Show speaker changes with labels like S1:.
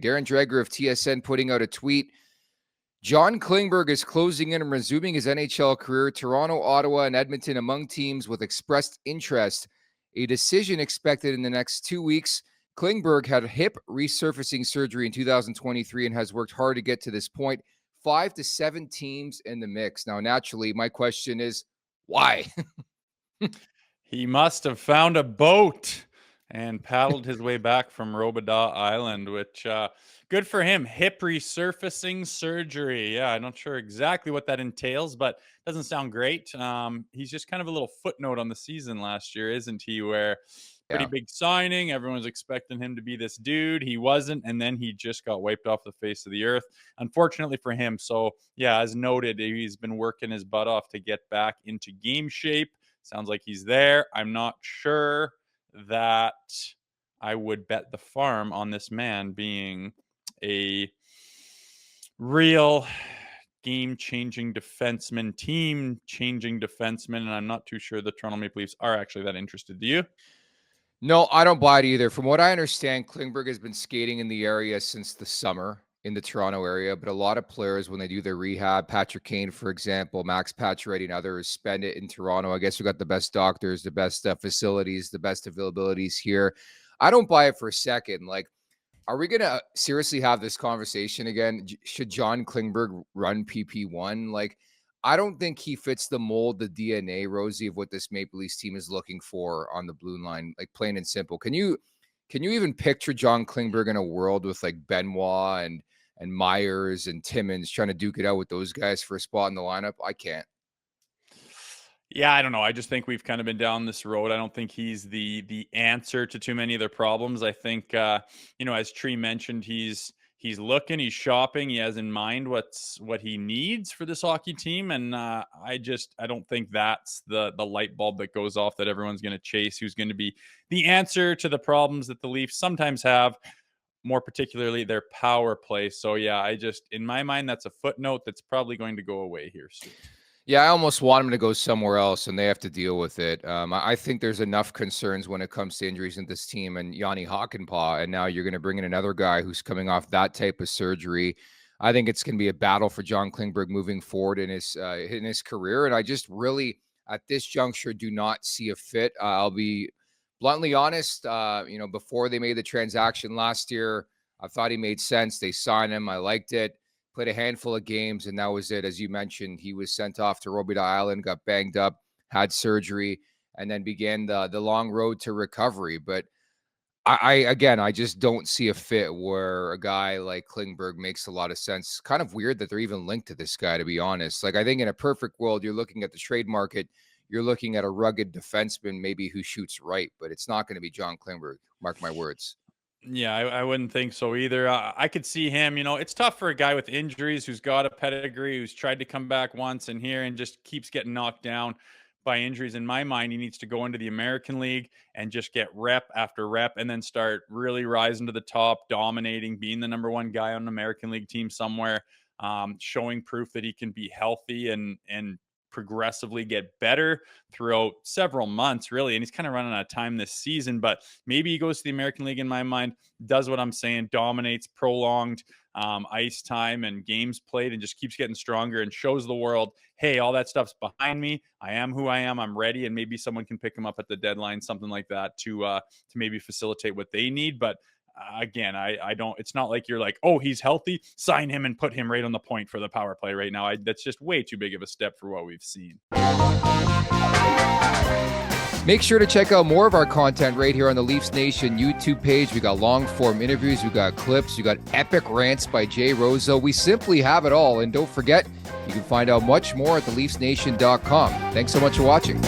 S1: Darren Dreger of TSN putting out a tweet. John Klingberg is closing in and resuming his NHL career. Toronto, Ottawa, and Edmonton among teams with expressed interest. A decision expected in the next 2 weeks. Klingberg had hip resurfacing surgery in 2023 and has worked hard to get to this point. 5 to 7 teams in the mix. Now, naturally, my question is, why?
S2: He must have found a boat and paddled his way back from Robidas Island, which good for him. Hip resurfacing surgery. Yeah, I'm not sure exactly what that entails, but doesn't sound great. He's just kind of a little footnote on the season last year, isn't he? Where pretty big signing. Everyone's expecting him to be this dude. He wasn't, and then he just got wiped off the face of the earth, unfortunately for him. So, yeah, as noted, he's been working his butt off to get back into game shape. Sounds like he's there. I'm not sure that I would bet the farm on this man being a real game-changing defenseman, team-changing defenseman, and I'm not too sure the Toronto Maple Leafs are actually that interested. Do you?
S1: No, I don't buy it either. From what I understand, Klingberg has been skating in the area since the summer in the Toronto area, but a lot of players, when they do their rehab, Patrick Kane, for example, Max Pacioretty and others, spend it in Toronto. I guess we got the best doctors, the best facilities, the best availabilities here. I don't buy it for a second. Like, are we going to seriously have this conversation again? Should John Klingberg run PP1? Like, I don't think he fits the mold, the DNA, Rosie, of what this Maple Leafs team is looking for on the blue line, like plain and simple. Can you even picture John Klingberg in a world with like Benoit and Myers and Timmins trying to duke it out with those guys for a spot in the lineup? I can't.
S2: Yeah, I don't know. I just think we've kind of been down this road. I don't think he's the answer to too many of their problems. I think, as Tree mentioned, he's looking, he's shopping, he has in mind what he needs for this hockey team. And I don't think that's the light bulb that goes off that everyone's going to chase, who's going to be the answer to the problems that the Leafs sometimes have, more particularly their power play. So yeah, in my mind, that's a footnote that's probably going to go away here soon.
S1: Yeah, I almost want him to go somewhere else, and they have to deal with it. I think there's enough concerns when it comes to injuries in this team, and Yanni Hakanpää, and now you're going to bring in another guy who's coming off that type of surgery. I think it's going to be a battle for John Klingberg moving forward in his career, and I just really, at this juncture, do not see a fit. I'll be bluntly honest. Before they made the transaction last year, I thought he made sense. They signed him. I liked it. Played a handful of games, and that was it. As you mentioned, he was sent off to Robidas Island, got banged up, had surgery, and then began the long road to recovery. But I just don't see a fit where a guy like Klingberg makes a lot of sense. Kind of weird that they're even linked to this guy, to be honest. Like, I think in a perfect world, you're looking at the trade market, you're looking at a rugged defenseman maybe who shoots right, but it's not going to be John Klingberg. Mark my words.
S2: Yeah, I wouldn't think so either. I could see him, it's tough for a guy with injuries who's got a pedigree, who's tried to come back once and here and just keeps getting knocked down by injuries. In my mind, he needs to go into the American League and just get rep after rep and then start really rising to the top, dominating, being the number one guy on an American League team somewhere, showing proof that he can be healthy and progressively get better throughout several months, really. And he's kind of running out of time this season, but maybe he goes to the American League, in my mind, does what I'm saying, dominates, prolonged ice time and games played, and just keeps getting stronger and shows the world, hey, all that stuff's behind me. I am who I am. I'm ready. And maybe someone can pick him up at the deadline, something like that, to maybe facilitate what they need. But again, I don't, it's not like you're like, oh, he's healthy, sign him and put him right on the point for the power play right now. That's just way too big of a step for what we've seen.
S1: Make sure to check out more of our content right here on the Leafs Nation YouTube page. We got long form interviews, we got clips, we got epic rants by Jay Rosehill. We simply have it all. And don't forget, you can find out much more at theleafsnation.com. Thanks so much for watching.